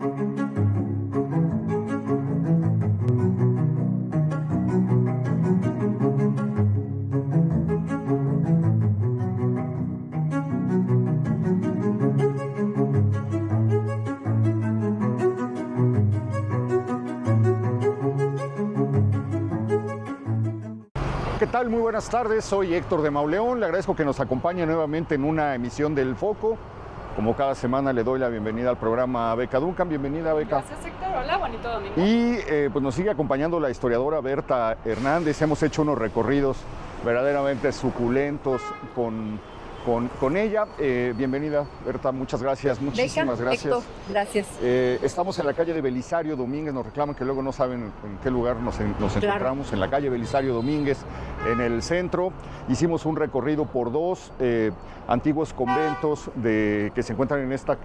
¿Qué tal? Muy buenas tardes, soy Héctor de Mauleón, le agradezco que nos acompañe nuevamente en una emisión del Foco. Como cada semana le doy la bienvenida al programa Beca Duncan. Bienvenida, Beca. Gracias, Héctor. Hola, bonito domingo. Y pues nos sigue acompañando la historiadora Berta Hernández. Hemos hecho unos recorridos verdaderamente suculentos con ella. Bienvenida, Berta, muchas gracias, muchísimas Beca, gracias. Héctor, gracias. Estamos en la calle de Belisario Domínguez, nos reclaman que luego no saben en qué lugar nos encontramos, en la calle Belisario Domínguez, en el centro. Hicimos un recorrido por dos antiguos conventos que se encuentran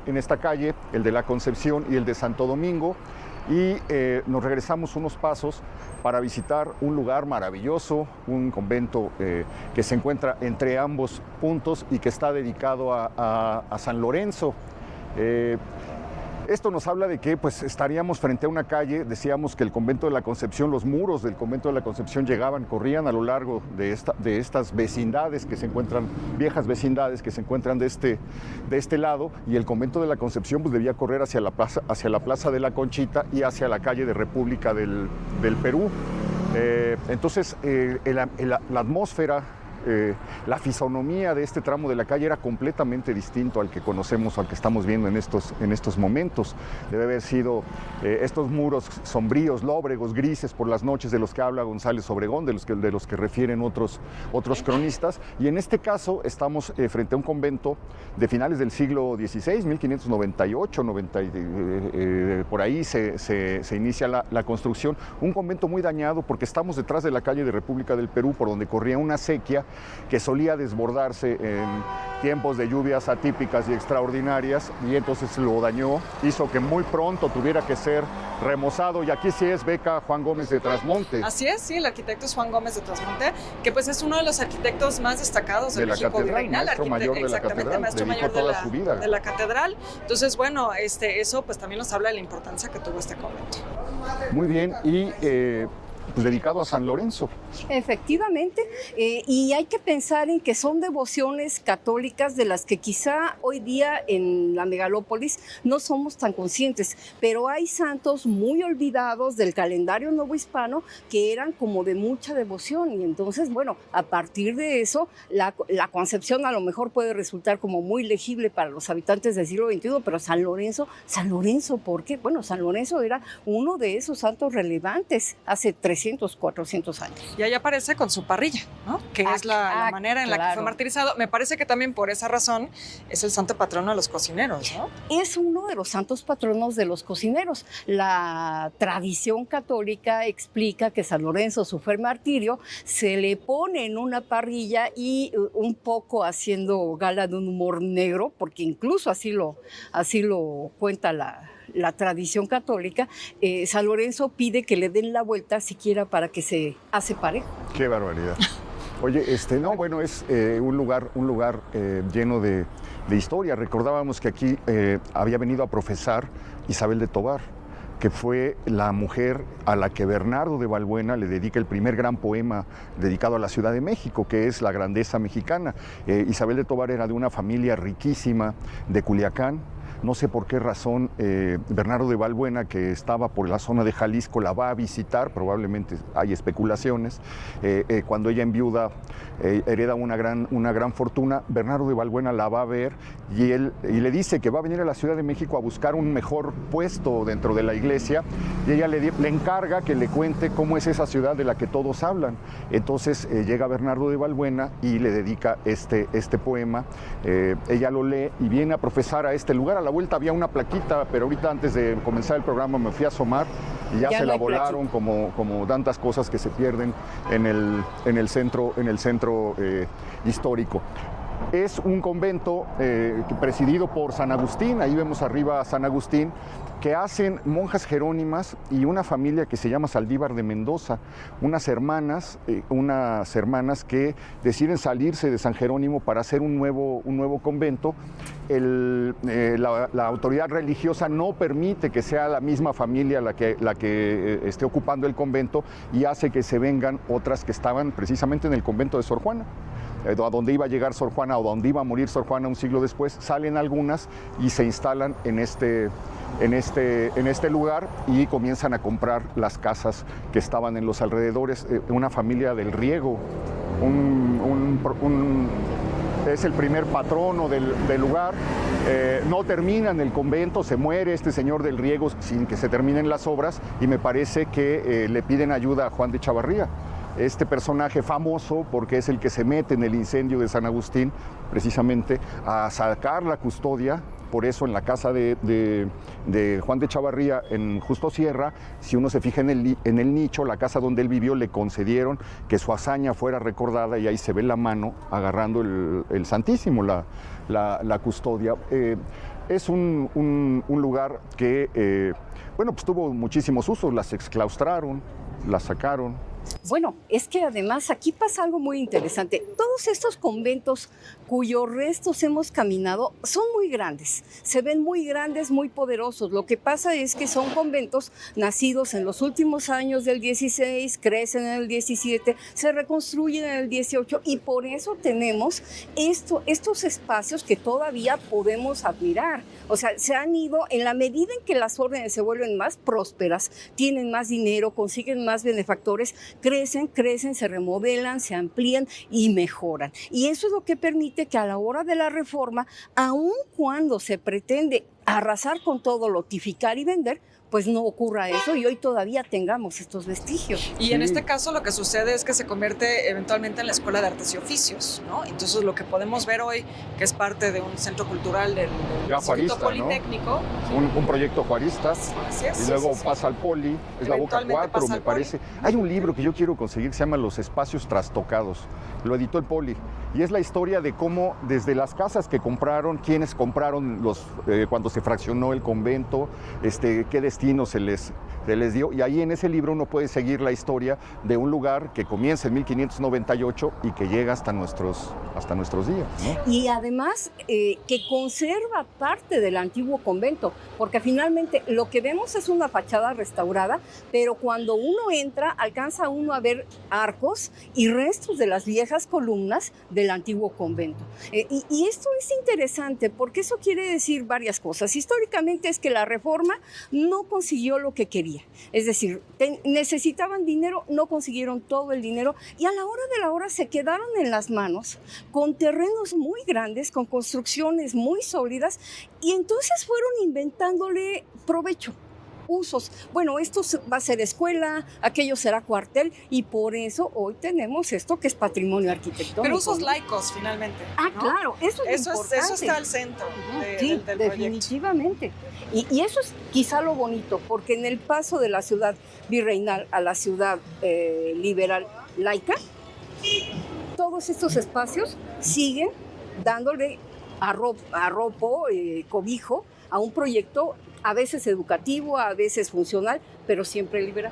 en esta calle, el de la Concepción y el de Santo Domingo, y nos regresamos unos pasos para visitar un lugar maravilloso, un convento que se encuentra entre ambos puntos y que está dedicado a San Lorenzo. Esto nos habla de que pues, estaríamos frente a una calle. Decíamos que el convento de la Concepción, los muros del convento de la Concepción corrían a lo largo de estas vecindades que se encuentran, viejas vecindades que se encuentran de este lado, y el convento de la Concepción pues, debía correr hacia la plaza de la Conchita y hacia la calle de República del Perú. Entonces la atmósfera, la fisonomía de este tramo de la calle era completamente distinto al que conocemos, al que estamos viendo en estos momentos. Debe haber sido estos muros sombríos, lóbregos, grises por las noches, de los que habla González Obregón, de los que refieren otros cronistas. Y en este caso estamos frente a un convento de finales del siglo XVI, 1598, por ahí se inicia la construcción. Un convento muy dañado porque estamos detrás de la calle de República del Perú, por donde corría una acequia que solía desbordarse en tiempos de lluvias atípicas y extraordinarias, y entonces lo dañó, hizo que muy pronto tuviera que ser remozado. Y aquí sí es, Beca, Juan Gómez de Trasmonte. Así es, sí, el arquitecto es Juan Gómez de Trasmonte, que pues es uno de los arquitectos más destacados del México virreinal, maestro mayor de la catedral, maestro mayor de la catedral. Entonces, bueno, eso pues también nos habla de la importancia que tuvo este convento. Muy bien, y pues dedicado a San Lorenzo. Efectivamente, y hay que pensar en que son devociones católicas de las que quizá hoy día en la megalópolis no somos tan conscientes, pero hay santos muy olvidados del calendario novohispano que eran como de mucha devoción, y entonces, bueno, a partir de eso, la Concepción a lo mejor puede resultar como muy legible para los habitantes del siglo XXI, pero San Lorenzo, ¿por qué? Bueno, San Lorenzo era uno de esos santos relevantes hace 300, 400 años. Y ahí aparece con su parrilla, ¿no? Que es la manera en la que fue martirizado. Me parece que también por esa razón es el santo patrono de los cocineros, ¿no? Es uno de los santos patronos de los cocineros. La tradición católica explica que San Lorenzo sufre martirio, se le pone en una parrilla y un poco haciendo gala de un humor negro, porque incluso así lo cuenta la tradición católica, San Lorenzo pide que le den la vuelta siquiera para que se hace parejo. ¡Qué barbaridad! Oye, no, bueno, es un lugar lleno de historia. Recordábamos que aquí había venido a profesar Isabel de Tovar, que fue la mujer a la que Bernardo de Balbuena le dedica el primer gran poema dedicado a la Ciudad de México, que es La Grandeza Mexicana. Isabel de Tovar era de una familia riquísima de Culiacán. No sé por qué razón Bernardo de Balbuena, que estaba por la zona de Jalisco, la va a visitar, probablemente hay especulaciones. Cuando ella enviuda, hereda una gran fortuna, Bernardo de Balbuena la va a ver y le dice que va a venir a la Ciudad de México a buscar un mejor puesto dentro de la iglesia, y ella le encarga que le cuente cómo es esa ciudad de la que todos hablan. Entonces llega Bernardo de Balbuena y le dedica este poema. Ella lo lee y viene a profesar a este lugar. A la vuelta había una plaquita, pero ahorita antes de comenzar el programa me fui a asomar y ya se la volaron, como tantas cosas que se pierden en el centro histórico. Es un convento presidido por San Agustín, ahí vemos arriba a San Agustín, que hacen monjas jerónimas y una familia que se llama Saldívar de Mendoza, unas hermanas que deciden salirse de San Jerónimo para hacer un nuevo convento. La autoridad religiosa no permite que sea la misma familia la que esté ocupando el convento y hace que se vengan otras que estaban precisamente en el convento de Sor Juana. A donde iba a llegar Sor Juana o donde iba a morir Sor Juana un siglo después, salen algunas y se instalan en este lugar y comienzan a comprar las casas que estaban en los alrededores. Una familia del Riego, es el primer patrono del lugar. No terminan el convento, se muere este señor del Riego sin que se terminen las obras y me parece que le piden ayuda a Juan de Chavarría. Este personaje famoso porque es el que se mete en el incendio de San Agustín, precisamente a sacar la custodia. Por eso en la casa de Juan de Chavarría en Justo Sierra, si uno se fija en el nicho, la casa donde él vivió, le concedieron que su hazaña fuera recordada y ahí se ve la mano agarrando el Santísimo, la custodia. Es un lugar que, pues tuvo muchísimos usos, las exclaustraron, las sacaron. Bueno, es que además aquí pasa algo muy interesante. Todos estos conventos cuyos restos hemos caminado son muy grandes, se ven muy grandes, muy poderosos. Lo que pasa es que son conventos nacidos en los últimos años del 16, crecen en el 17, se reconstruyen en el 18 y por eso tenemos estos espacios que todavía podemos admirar. O sea, se han ido en la medida en que las órdenes se vuelven más prósperas, tienen más dinero, consiguen más benefactores, crecen, se remodelan, se amplían y mejoran. Y eso es lo que permite que a la hora de la reforma, aun cuando se pretende arrasar con todo, lotificar y vender, pues no ocurra eso y hoy todavía tengamos estos vestigios. Y en este caso lo que sucede es que se convierte eventualmente en la Escuela de Artes y Oficios, ¿no? Entonces lo que podemos ver hoy, que es parte de un centro cultural del Instituto Politécnico. ¿No? Un proyecto juarista. Y luego pasa al Poli, es la Boca 4, me parece. Hay un libro que yo quiero conseguir que se llama Los Espacios Trastocados. Lo editó el Poli. Y es la historia de cómo desde las casas que compraron, quiénes compraron cuando se fraccionó el convento, qué destino se les dio. Y ahí en ese libro uno puede seguir la historia de un lugar que comienza en 1598 y que llega hasta nuestros días, ¿no? Y además que conserva parte del antiguo convento, porque finalmente lo que vemos es una fachada restaurada, pero cuando uno entra alcanza uno a ver arcos y restos de las viejas columnas del antiguo convento. Y esto es interesante porque eso quiere decir varias cosas. Históricamente es que la reforma no consiguió lo que quería. Es decir, necesitaban dinero, no consiguieron todo el dinero y a la hora de la hora se quedaron en las manos con terrenos muy grandes, con construcciones muy sólidas y entonces fueron inventándole provecho. Usos. Bueno, esto va a ser escuela, aquello será cuartel y por eso hoy tenemos esto que es patrimonio arquitectónico. Pero usos laicos finalmente. ¿No? Claro, eso es importante. Eso está al centro sí, del definitivamente. Y eso es quizá lo bonito, porque en el paso de la ciudad virreinal a la ciudad liberal laica, todos estos espacios siguen dándole arropo, cobijo a un proyecto a veces educativo, a veces funcional, pero siempre liberal.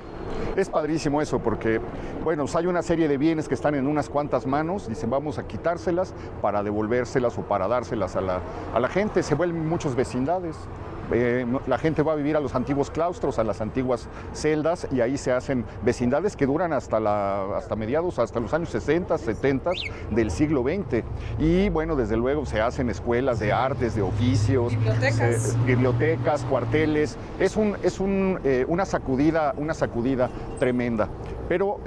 Es padrísimo eso porque, bueno, hay una serie de bienes que están en unas cuantas manos, dicen vamos a quitárselas para devolvérselas o para dárselas a la gente, se vuelven muchas vecindades. La gente va a vivir a los antiguos claustros, a las antiguas celdas y ahí se hacen vecindades que duran hasta los años 60, 70 del siglo XX. Y bueno, desde luego se hacen escuelas de artes, de oficios, bibliotecas, cuarteles. Es una sacudida tremenda. Pero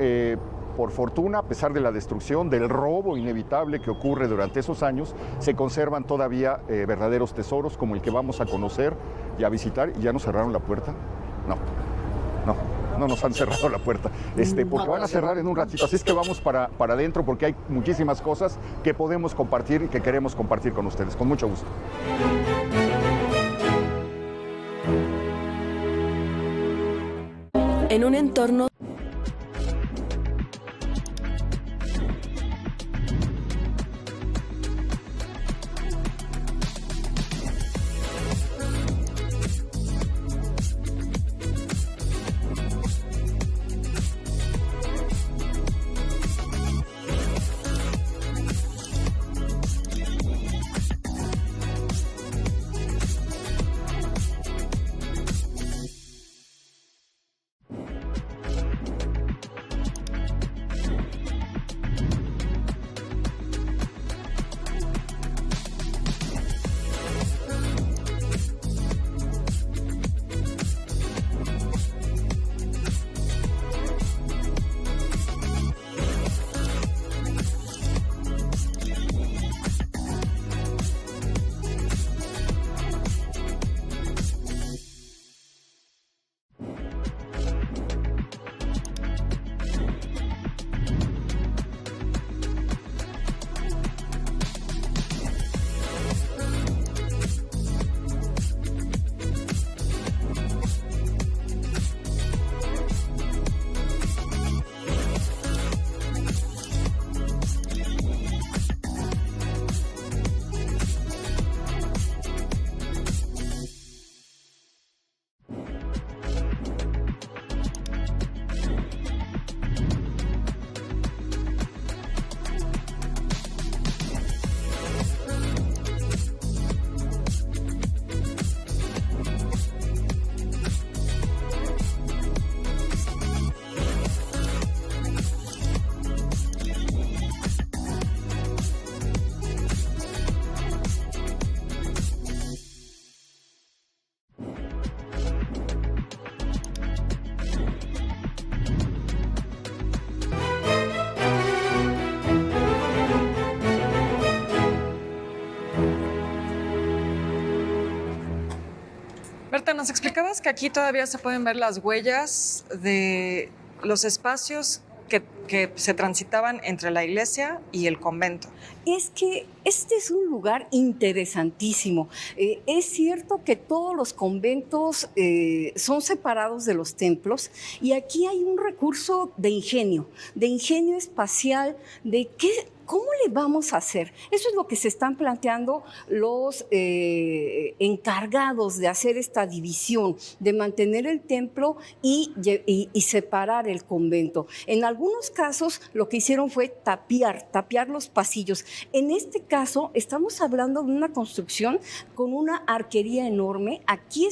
por fortuna, a pesar de la destrucción, del robo inevitable que ocurre durante esos años, se conservan todavía verdaderos tesoros como el que vamos a conocer y a visitar. ¿Y ya nos cerraron la puerta? No nos han cerrado la puerta, porque van a cerrar en un ratito. Así es que vamos para adentro porque hay muchísimas cosas que podemos compartir y que queremos compartir con ustedes. Con mucho gusto. En un entorno Marta, nos explicabas que aquí todavía se pueden ver las huellas de los espacios que se transitaban entre la iglesia y el convento. Es que este es un lugar interesantísimo. Es cierto que todos los conventos son separados de los templos y aquí hay un recurso de ingenio espacial, de ¿cómo le vamos a hacer? Eso es lo que se están planteando los encargados de hacer esta división, de mantener el templo y separar el convento. En algunos casos lo que hicieron fue tapiar los pasillos. En este caso estamos hablando de una construcción con una arquería enorme. Aquí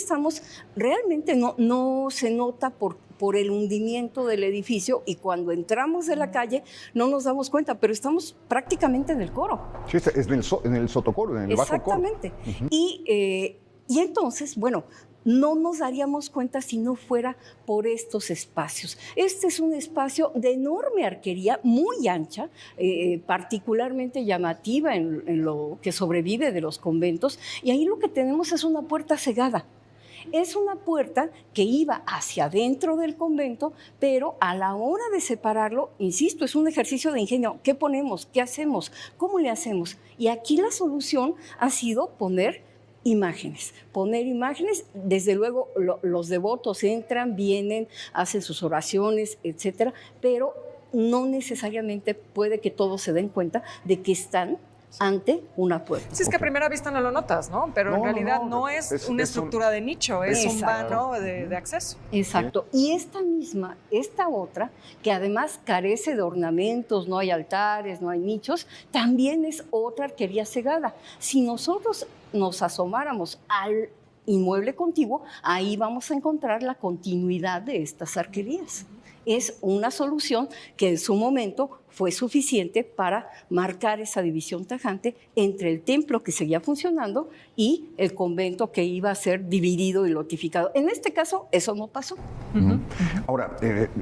realmente no se nota por el hundimiento del edificio y cuando entramos de la calle no nos damos cuenta, pero estamos prácticamente en el coro. Sí, es en el sotocoro, en el bajo coro. Exactamente. Y entonces, bueno, no nos daríamos cuenta si no fuera por estos espacios. Este es un espacio de enorme arquería, muy ancha, particularmente llamativa en lo que sobrevive de los conventos, y ahí lo que tenemos es una puerta cegada. Es una puerta que iba hacia adentro del convento, pero a la hora de separarlo, insisto, es un ejercicio de ingenio. ¿Qué ponemos? ¿Qué hacemos? ¿Cómo le hacemos? Y aquí la solución ha sido poner imágenes. Desde luego los devotos entran, vienen, hacen sus oraciones, etcétera, pero no necesariamente puede que todos se den cuenta de que están ante una puerta. Sí, es que a primera vista no lo notas, ¿no? Pero en realidad no es una estructura de nicho, es un vano de acceso. Exacto. Y esta otra, que además carece de ornamentos, no hay altares, no hay nichos, también es otra arquería cegada. Si nosotros nos asomáramos al inmueble contiguo, ahí vamos a encontrar la continuidad de estas arquerías. Es una solución que en su momento fue suficiente para marcar esa división tajante entre el templo que seguía funcionando y el convento que iba a ser dividido y lotificado. En este caso, eso no pasó. Ahora,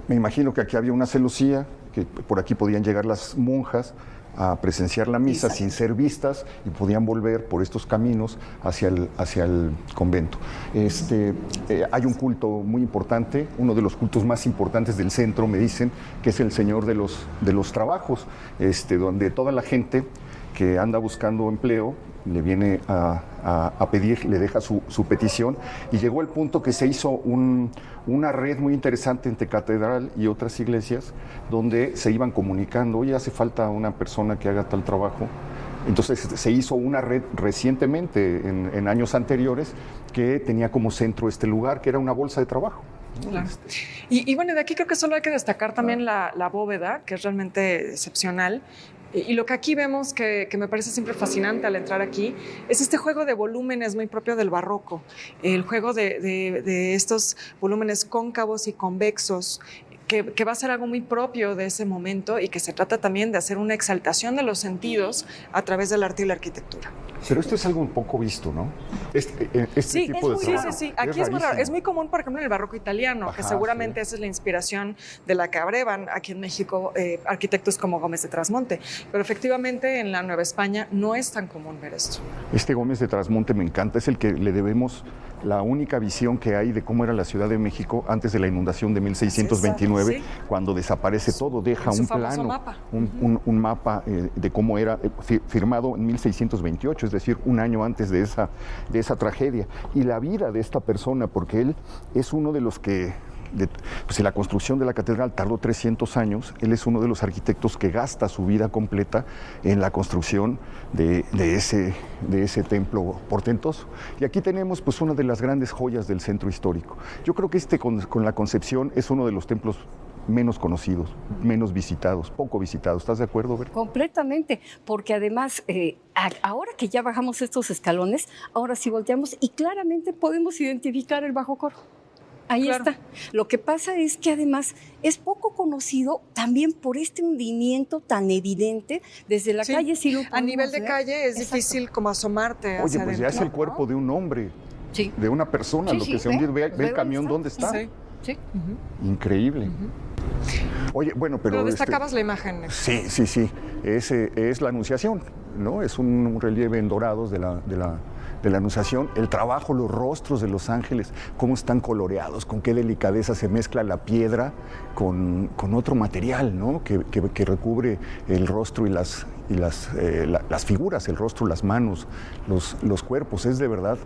me imagino que aquí había una celosía, que por aquí podían llegar las monjas a presenciar la misa. Exacto. Sin ser vistas y podían volver por estos caminos hacia el convento. Hay un culto muy importante, uno de los cultos más importantes del centro, me dicen, que es el Señor de los Trabajos, donde toda la gente que anda buscando empleo le viene a pedir, le deja su petición, y llegó el punto que se hizo una red muy interesante entre catedral y otras iglesias donde se iban comunicando: oye, hace falta una persona que haga tal trabajo. Entonces se hizo una red recientemente, en años anteriores, que tenía como centro este lugar, que era una bolsa de trabajo. Claro. Y bueno, de aquí creo que solo hay que destacar también la bóveda, que es realmente excepcional. Y lo que aquí vemos, que me parece siempre fascinante al entrar aquí, es este juego de volúmenes muy propio del barroco. El juego de estos volúmenes cóncavos y convexos, que va a ser algo muy propio de ese momento y que se trata también de hacer una exaltación de los sentidos a través del arte y la arquitectura. Pero esto es algo un poco visto, ¿no? Este tipo de trabajo. Sí. Aquí es muy raro. Es muy común, por ejemplo, en el barroco italiano, que seguramente esa es la inspiración de la que abrevan aquí en México arquitectos como Gómez de Trasmonte. Pero efectivamente en la Nueva España no es tan común ver esto. Este Gómez de Trasmonte me encanta, es el que le debemos la única visión que hay de cómo era la Ciudad de México antes de la inundación de 1629, cuando desaparece todo, deja un plano, un mapa de cómo era, firmado en 1628, es decir, un año antes de esa tragedia. Y la vida de esta persona, porque él es uno de los que, pues en la construcción de la catedral tardó 300 años, él es uno de los arquitectos que gasta su vida completa en la construcción de ese templo portentoso. Y aquí tenemos pues una de las grandes joyas del centro histórico. Yo creo que con la Concepción es uno de los templos menos conocidos, menos visitados, poco visitados. ¿Estás de acuerdo, Berta? Completamente, porque además, ahora que ya bajamos estos escalones, ahora sí volteamos y claramente podemos identificar el bajo coro. Ahí está. Lo que pasa es que además es poco conocido también por este hundimiento tan evidente desde la calle. Si lo a nivel de calle es difícil como asomarte hacia adentro. Oye, pues ya es el cuerpo de un hombre, de una persona, lo que se hunde. Ve el camión dónde está. Sí. Increíble. Oye, bueno, pero destacabas la imagen. Sí. Es la Anunciación, ¿no? Es un relieve en dorados de de la Anunciación, el trabajo, los rostros de los ángeles, cómo están coloreados, con qué delicadeza se mezcla la piedra con otro material, ¿no? que recubre el rostro y las figuras, el rostro, las manos, los cuerpos. Es de verdad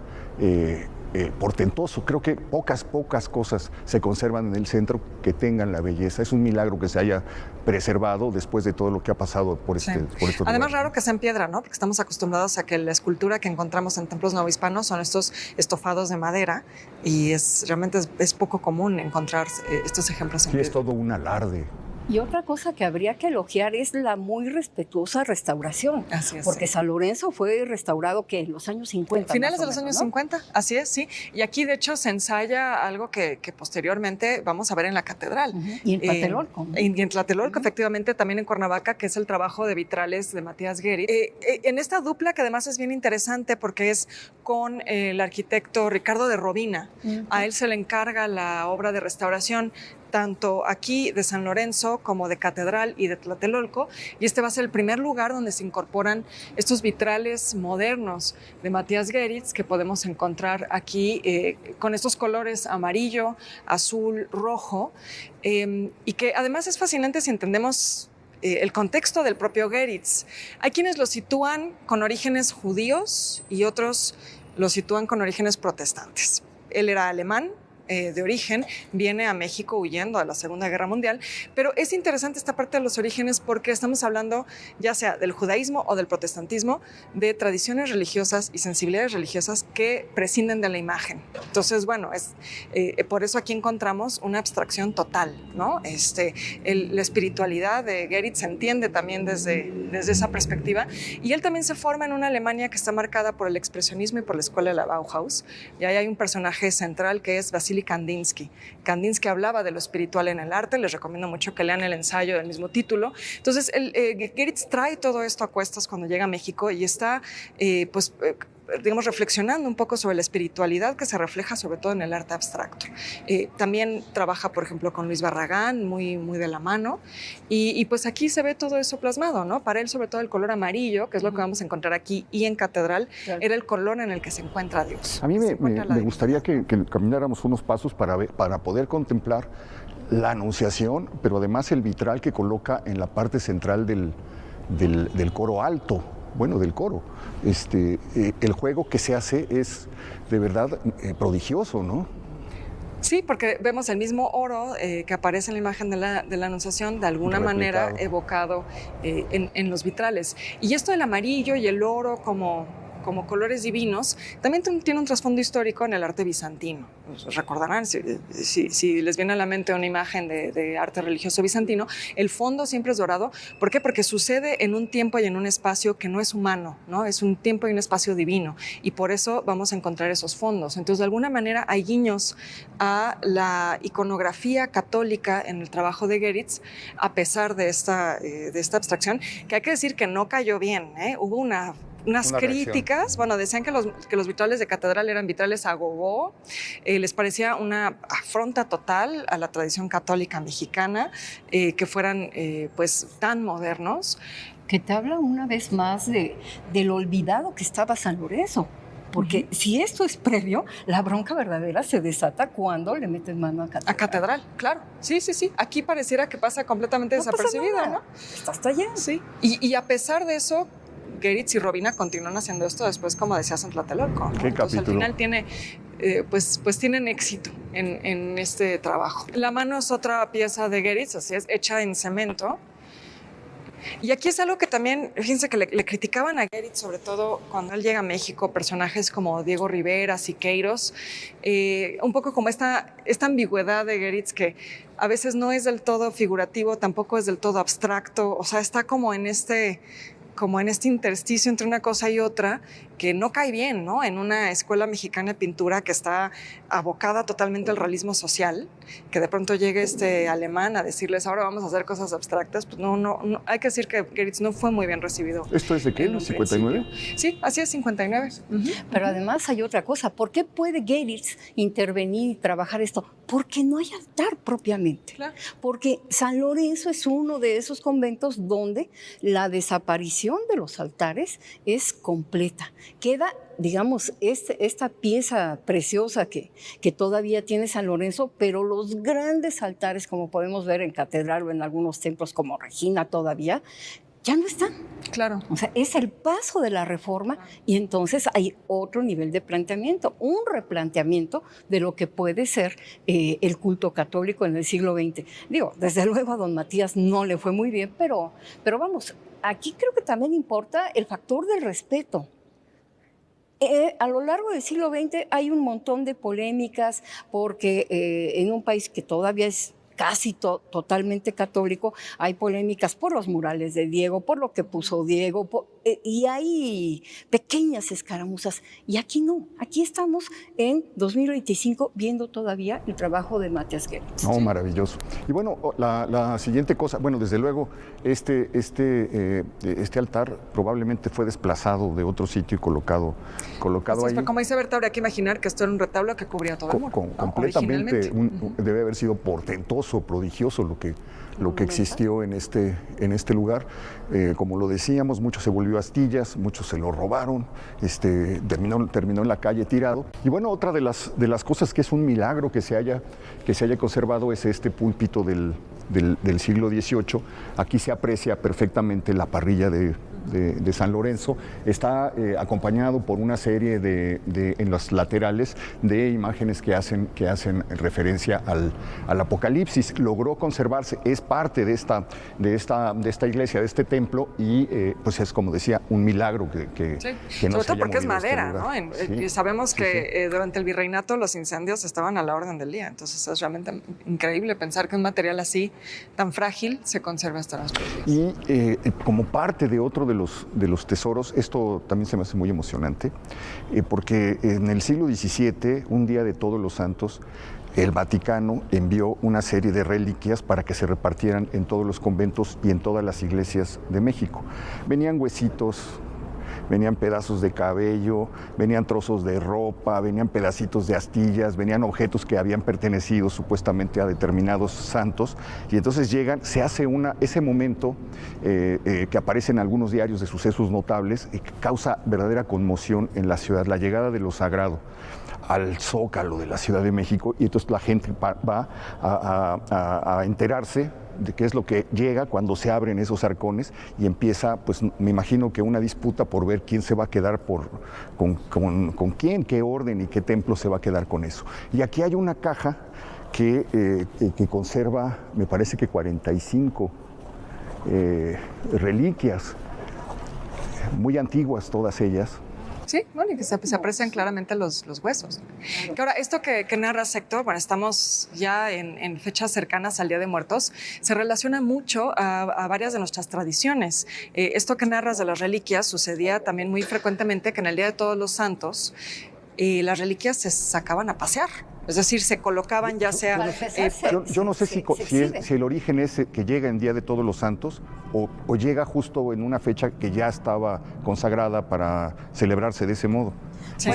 portentoso. Creo que pocas cosas se conservan en el centro que tengan la belleza. Es un milagro que se haya preservado después de todo lo que ha pasado por estos Además, lugares. raro que sea en piedra, ¿no? Porque estamos acostumbrados a que la escultura que encontramos en templos novohispanos son estos estofados de madera y realmente es poco común encontrar estos ejemplos en Sí, piedra. es todo un alarde. Y otra cosa que habría que elogiar es la muy respetuosa restauración. Así es. Porque San Lorenzo fue restaurado que en los años 50. Finales de más los o años menos, ¿no? 50, así es, sí. Y aquí, de hecho, se ensaya algo que posteriormente vamos a ver en la catedral. Y en Tlatelolco. Y en Tlatelolco, efectivamente, también en Cuernavaca, que es el trabajo de vitrales de Matías Geritz. En esta dupla, que además es bien interesante porque es con el arquitecto Ricardo de Robina. A él se le encarga la obra de restauración tanto aquí de San Lorenzo como de Catedral y de Tlatelolco, y este va a ser el primer lugar donde se incorporan estos vitrales modernos de Matías Geritz que podemos encontrar aquí con estos colores amarillo, azul, rojo, y que además es fascinante si entendemos el contexto del propio Geritz. Hay quienes lo sitúan con orígenes judíos y otros lo sitúan con orígenes protestantes. Él era alemán, de origen, viene a México huyendo de la Segunda Guerra Mundial, pero es interesante esta parte de los orígenes porque estamos hablando ya sea del judaísmo o del protestantismo, de tradiciones religiosas y sensibilidades religiosas que prescinden de la imagen. Entonces, bueno, por eso aquí encontramos una abstracción total, ¿no? La espiritualidad de Geritz se entiende también desde esa perspectiva, y él también se forma en una Alemania que está marcada por el expresionismo y por la escuela de la Bauhaus, y ahí hay un personaje central que es Vasily Kandinsky. Kandinsky hablaba de lo espiritual en el arte, les recomiendo mucho que lean el ensayo del mismo título. Entonces, Geritz trae todo esto a cuestas cuando llega a México y está, digamos, reflexionando un poco sobre la espiritualidad que se refleja sobre todo en el arte abstracto. También trabaja, por ejemplo, con Luis Barragán, muy de la mano, y pues aquí se ve todo eso plasmado, ¿no? Para él, sobre todo, el color amarillo, que es lo que vamos a encontrar aquí y en Catedral, claro, era el color en el que se encuentra Dios. A mí me gustaría que camináramos unos pasos para poder contemplar la Anunciación, pero además el vitral que coloca en la parte central del coro alto, bueno, del coro. El juego que se hace es de verdad prodigioso, ¿no? Sí, porque vemos el mismo oro que aparece en la imagen de la Anunciación, de alguna manera evocado en los vitrales. Y esto del amarillo y el oro como colores divinos, también tiene un trasfondo histórico en el arte bizantino. Recordarán, si les viene a la mente una imagen de arte religioso bizantino, el fondo siempre es dorado. ¿Por qué? Porque sucede en un tiempo y en un espacio que no es humano, ¿no? Es un tiempo y un espacio divino, y por eso vamos a encontrar esos fondos. Entonces, de alguna manera, hay guiños a la iconografía católica en el trabajo de Geritz, a pesar de esta abstracción, que hay que decir que no cayó bien, ¿eh? Hubo unas críticas, reacción. Bueno, decían que los vitrales de Catedral eran vitrales a gogó, les parecía una afronta total a la tradición católica mexicana, que fueran pues tan modernos. Que te habla una vez más del olvidado que estaba San Lorenzo. Porque si esto es previo, la bronca verdadera se desata cuando le meten mano a Catedral. A Catedral, claro. Sí. Aquí pareciera que pasa completamente desapercibida, ¿no? Está hasta allá. Sí. Y a pesar de eso, Geritz y Robina continúan haciendo esto después, como decías, en Tlatelolco, ¿no? ¿Qué Entonces, capítulo? al final pues tienen éxito en este trabajo. La mano es otra pieza de Geritz, así es, hecha en cemento. Y aquí es algo que también, fíjense que le criticaban a Geritz, sobre todo cuando él llega a México, personajes como Diego Rivera, Siqueiros, un poco como esta ambigüedad de Geritz que a veces no es del todo figurativo, tampoco es del todo abstracto, o sea, está como en este intersticio entre una cosa y otra, que no cae bien, ¿no? En una escuela mexicana de pintura que está abocada totalmente al realismo social, que de pronto llegue este alemán a decirles, ahora vamos a hacer cosas abstractas, pues no, hay que decir que Geritz no fue muy bien recibido. ¿Esto es de qué? ¿59? Sí, así es, 59. Pero además hay otra cosa, ¿por qué puede Geritz intervenir y trabajar esto? Porque no hay altar propiamente. Claro. Porque San Lorenzo es uno de esos conventos donde la desaparición de los altares es completa. Queda, digamos, esta pieza preciosa que todavía tiene San Lorenzo, pero los grandes altares, como podemos ver en Catedral o en algunos templos como Regina todavía, ya no están. Claro. O sea, es el paso de la reforma y entonces hay otro nivel de planteamiento, un replanteamiento de lo que puede ser el culto católico en el siglo XX. Digo, desde luego a don Matías no le fue muy bien, pero vamos, aquí creo que también importa el factor del respeto. A lo largo del siglo XX hay un montón de polémicas porque en un país que todavía es casi totalmente católico, hay polémicas por los murales de Diego, por lo que puso Diego, y hay pequeñas escaramuzas. Y aquí no, aquí estamos en 2025 viendo todavía el trabajo de Matías Geritz. No, maravilloso. Y bueno, la siguiente cosa, bueno, desde luego, este altar probablemente fue desplazado de otro sitio y colocado ahí. Como dice Berta, habría que imaginar que esto era un retablo que cubría todo el muro. Completamente, debe haber sido portentoso, prodigioso lo que existió en este lugar. Como lo decíamos, mucho se volvió astillas, muchos se lo robaron, terminó en la calle tirado. Y bueno, otra de las cosas que es un milagro que se haya conservado es este púlpito del siglo XVIII. Aquí se aprecia perfectamente la parrilla de San Lorenzo. Está acompañado por una serie en los laterales de imágenes que hacen referencia al Apocalipsis. Logró conservarse, es parte de esta iglesia, de este templo, y pues es, como decía, un milagro que no sobre se todo haya porque es movido madera, ¿no? Sí, sabemos que durante el virreinato los incendios estaban a la orden del día, entonces es realmente increíble pensar que un material así, tan frágil, se conserva hasta las días. Y como parte de otro de los tesoros, esto también se me hace muy emocionante, porque en el siglo XVII, un día de Todos los Santos, el Vaticano envió una serie de reliquias para que se repartieran en todos los conventos y en todas las iglesias de México. Venían huesitos, venían pedazos de cabello, venían trozos de ropa, venían pedacitos de astillas, venían objetos que habían pertenecido supuestamente a determinados santos, y entonces se hace ese momento que aparece en algunos diarios de sucesos notables y que causa verdadera conmoción en la ciudad, la llegada de lo sagrado al Zócalo de la Ciudad de México, y entonces la gente va a enterarse de qué es lo que llega cuando se abren esos arcones, y empieza, pues me imagino que una disputa por ver quién se va a quedar con quién, qué orden y qué templo se va a quedar con eso. Y aquí hay una caja que conserva, me parece que 45 reliquias, muy antiguas todas ellas. Sí, bueno, y que se aprecian claramente los huesos. Que ahora, esto que narras, Héctor, bueno, estamos ya en fechas cercanas al Día de Muertos, se relaciona mucho a varias de nuestras tradiciones. Esto que narras de las reliquias sucedía también muy frecuentemente que en el Día de Todos los Santos las reliquias se sacaban a pasear. Es decir, se colocaban ya sea... Yo no sé si el origen es que llega en Día de Todos los Santos o llega justo en una fecha que ya estaba consagrada para celebrarse de ese modo. Sí.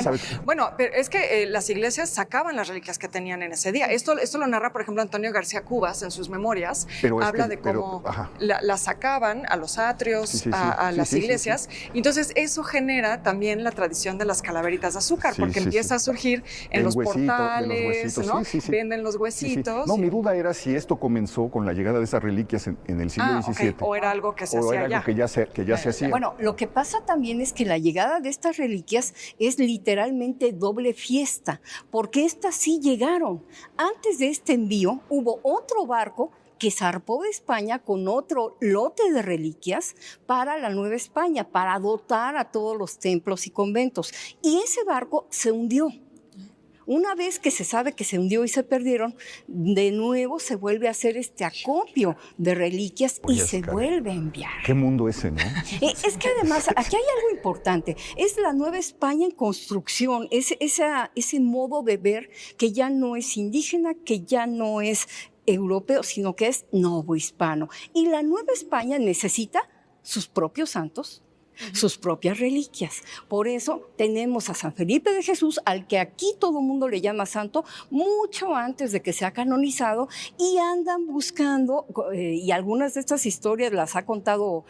Bueno, pero es que las iglesias sacaban las reliquias que tenían en ese día. Esto lo narra, por ejemplo, Antonio García Cubas en sus memorias. Habla de cómo las sacaban a los atrios, a las iglesias. Y entonces eso genera también la tradición de las calaveritas de azúcar, porque empieza a surgir en los portales, ¿no? Venden los huesitos. No, mi duda era si esto comenzó con la llegada de esas reliquias en el siglo XVII. Okay. O era algo que se hacía era algo que ya se hacía. Bueno, lo que pasa también es que la llegada de estas reliquias es literalmente doble fiesta, porque estas sí llegaron. Antes de este envío hubo otro barco que zarpó de España con otro lote de reliquias para la Nueva España, para dotar a todos los templos y conventos. Y ese barco se hundió. Una vez que se sabe que se hundió y se perdieron, de nuevo se vuelve a hacer este acopio de reliquias y se vuelve a enviar. ¿Qué mundo ese, no? Es que además, aquí hay algo importante, es la Nueva España en construcción, ese modo de ver que ya no es indígena, que ya no es europeo, sino que es novohispano. Y la Nueva España necesita sus propios santos, sus propias reliquias. Por eso tenemos a San Felipe de Jesús, al que aquí todo el mundo le llama santo, mucho antes de que sea canonizado, y andan buscando, y algunas de estas historias las ha contado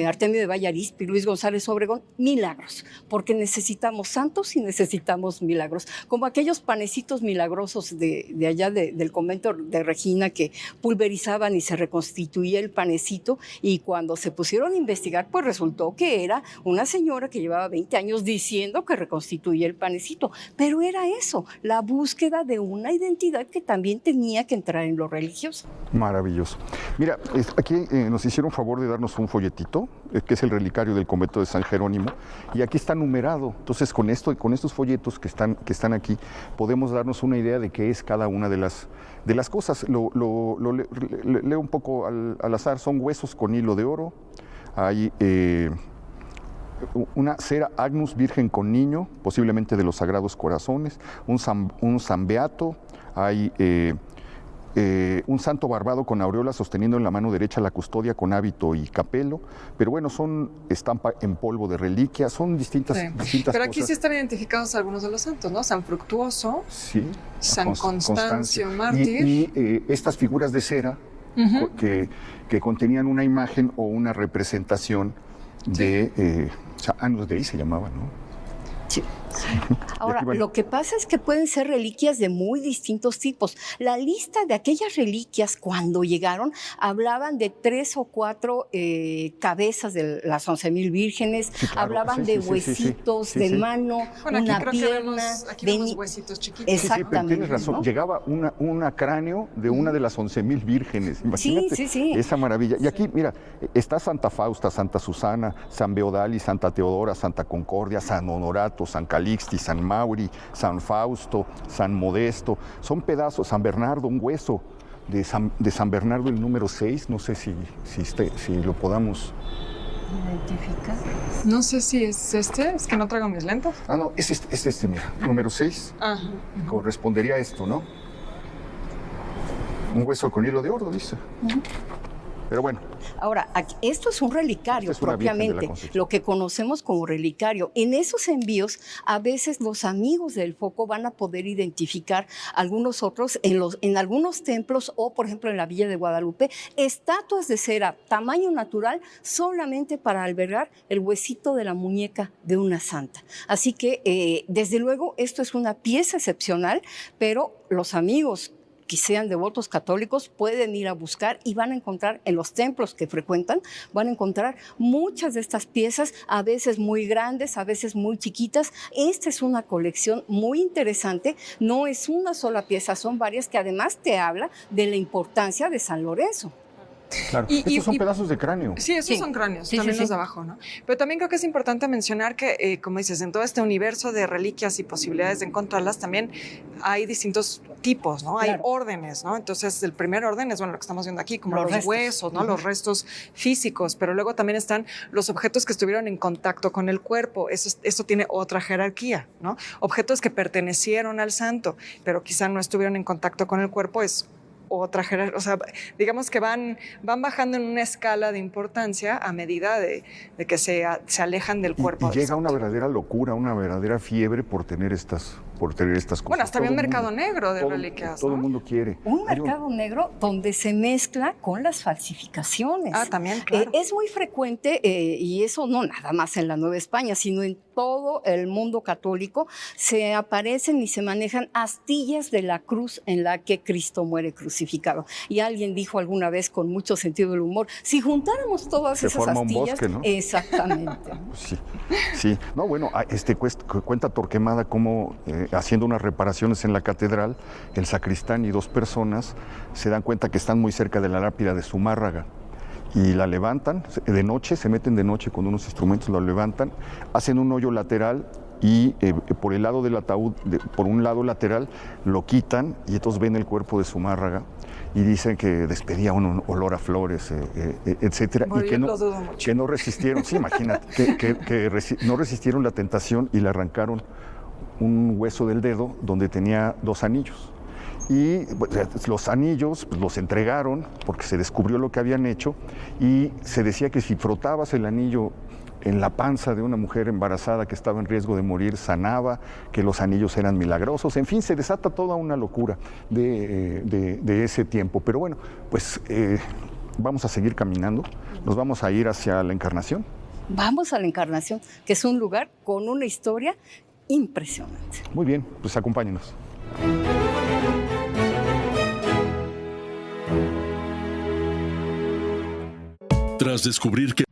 Artemio de Valle Arizpe y Luis González Obregón, milagros, porque necesitamos santos y necesitamos milagros, como aquellos panecitos milagrosos de allá del convento de Regina, que pulverizaban y se reconstituía el panecito, y cuando se pusieron a investigar, pues resultó que era una señora que llevaba 20 años diciendo que reconstituía el panecito, pero era eso, la búsqueda de una identidad que también tenía que entrar en lo religioso. Maravilloso. Mira, aquí nos hicieron favor de darnos un folletito, que es el relicario del convento de San Jerónimo, y aquí está numerado. Entonces, con estos folletos que están aquí, podemos darnos una idea de qué es cada una de las cosas. Leo un poco al azar. Son huesos con hilo de oro, hay una cera Agnus Virgen con niño, posiblemente de los Sagrados Corazones, un San Beato, hay un santo barbado con aureola sosteniendo en la mano derecha la custodia con hábito y capelo, pero bueno, son estampa en polvo de reliquia, son distintas Pero aquí cosas. sí están identificados algunos de los santos, ¿no? San Fructuoso, Sí, San Constancio Mártir. Y estas figuras de cera que contenían una imagen o una representación de Anus Dei se llamaba, ¿no? Sí. Ahora, lo que pasa es que pueden ser reliquias de muy distintos tipos. La lista de aquellas reliquias, cuando llegaron, hablaban de 3 o 4 cabezas de las 11,000 vírgenes, sí, claro. hablaban de huesitos de mano, bueno, aquí una creo pierna. Aquí vemos huesitos chiquitos. Exactamente. Sí, pero tienes razón. ¿No? Llegaba una cráneo de una de las 11,000 vírgenes. Imagínate esa maravilla. Y aquí, mira, está Santa Fausta, Santa Susana, San Beodali, Santa Teodora, Santa Concordia, San Honorato, San Calixti, San Mauri, San Fausto, San Modesto. Son pedazos. San Bernardo, un hueso de San Bernardo, el número 6. No sé si lo podamos identificar. No sé si es es que no traigo mis lentes. Ah, no, es este, mira, número 6. Ajá. Correspondería a esto, ¿no? Un hueso con hilo de oro, dice. Pero bueno. Ahora, esto es un relicario propiamente, lo que conocemos como relicario. En esos envíos, a veces los amigos del foco van a poder identificar algunos otros en algunos templos o, por ejemplo, en la Villa de Guadalupe, estatuas de cera, tamaño natural, solamente para albergar el huesito de la muñeca de una santa. Así que, desde luego, esto es una pieza excepcional, pero los amigos que sean devotos católicos pueden ir a buscar y van a encontrar en los templos que frecuentan, van a encontrar muchas de estas piezas, a veces muy grandes, a veces muy chiquitas. Esta es una colección muy interesante, no es una sola pieza, son varias, que además te habla de la importancia de San Lorenzo. Claro. Estos son pedazos de cráneo. Sí, esos son cráneos, también los de abajo, ¿no? Pero también creo que es importante mencionar que, como dices, en todo este universo de reliquias y posibilidades de encontrarlas, también hay distintos tipos, ¿no? Hay órdenes, ¿no? Entonces, el primer orden es, bueno, lo que estamos viendo aquí, como los huesos, ¿no? Los restos físicos, pero luego también están los objetos que estuvieron en contacto con el cuerpo. Esto tiene otra jerarquía, ¿no? Objetos que pertenecieron al santo, pero quizá no estuvieron en contacto con el cuerpo, es otra jerarquía, o sea, digamos que van bajando en una escala de importancia a medida de que se alejan del cuerpo. Y llega una verdadera locura, una verdadera fiebre por tener estas cosas. Bueno, hasta había un mercado negro de reliquias, todo ¿no? el mundo quiere. Un mercado negro donde se mezcla con las falsificaciones. Ah, también, claro. Es muy frecuente, y eso no nada más en la Nueva España, sino en todo el mundo católico, se aparecen y se manejan astillas de la cruz en la que Cristo muere crucificado. Y alguien dijo alguna vez con mucho sentido del humor, si juntáramos todas esas astillas... un bosque, ¿no? Exactamente. Sí. No, bueno, cuenta Torquemada cómo haciendo unas reparaciones en la catedral, el sacristán y 2 personas se dan cuenta que están muy cerca de la lápida de Zumárraga y la levantan de noche, se meten de noche con unos instrumentos, la levantan, hacen un hoyo lateral y por el lado del ataúd, por un lado lateral, lo quitan y entonces ven el cuerpo de Zumárraga y dicen que despedía un olor a flores, etcétera, bueno, y que no resistieron, sí, imagínate, no resistieron la tentación y le arrancaron un hueso del dedo donde tenía 2 anillos. Y pues, los anillos pues, los entregaron porque se descubrió lo que habían hecho y se decía que si frotabas el anillo en la panza de una mujer embarazada que estaba en riesgo de morir sanaba, que los anillos eran milagrosos, en fin, se desata toda una locura de ese tiempo. Pero bueno, pues vamos a seguir caminando, nos vamos a ir hacia la Encarnación. Vamos a la Encarnación, que es un lugar con una historia impresionante. Muy bien, pues acompáñenos. Tras descubrir que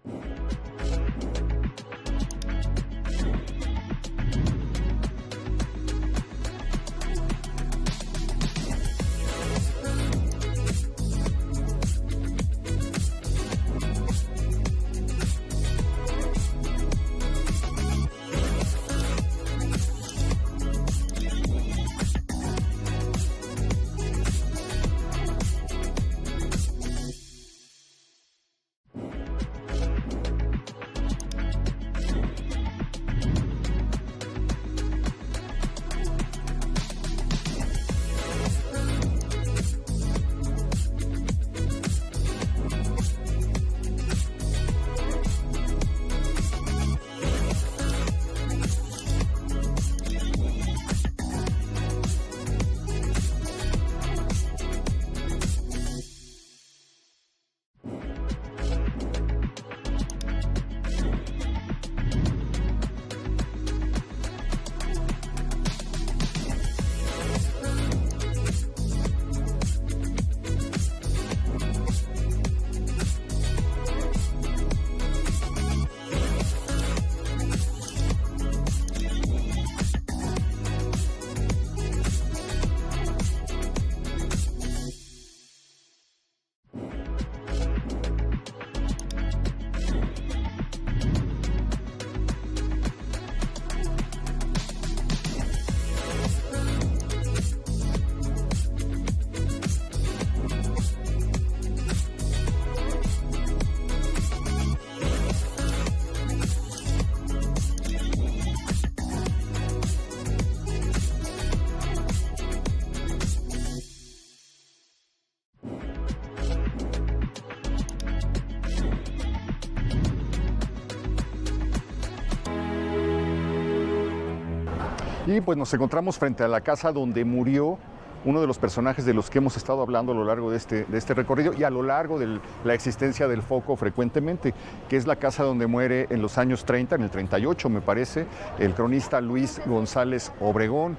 Y pues nos encontramos frente a la casa donde murió uno de los personajes de los que hemos estado hablando a lo largo de este recorrido y a lo largo de la existencia del Foco frecuentemente, que es la casa donde muere en los años 30, en el 38 me parece, el cronista Luis González Obregón.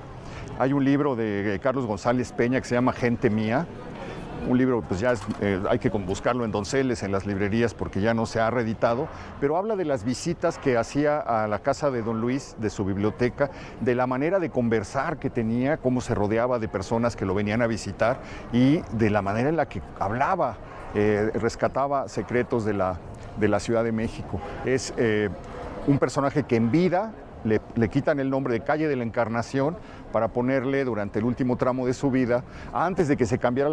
Hay un libro de Carlos González Peña que se llama Gente Mía. Un libro, pues ya hay que buscarlo en Donceles, en las librerías, porque ya no se ha reeditado, pero habla de las visitas que hacía a la casa de don Luis, de su biblioteca, de la manera de conversar que tenía, cómo se rodeaba de personas que lo venían a visitar y de la manera en la que hablaba, rescataba secretos de la Ciudad de México. Es un personaje que en vida le quitan el nombre de Calle de la Encarnación para ponerle durante el último tramo de su vida, antes de que se cambiara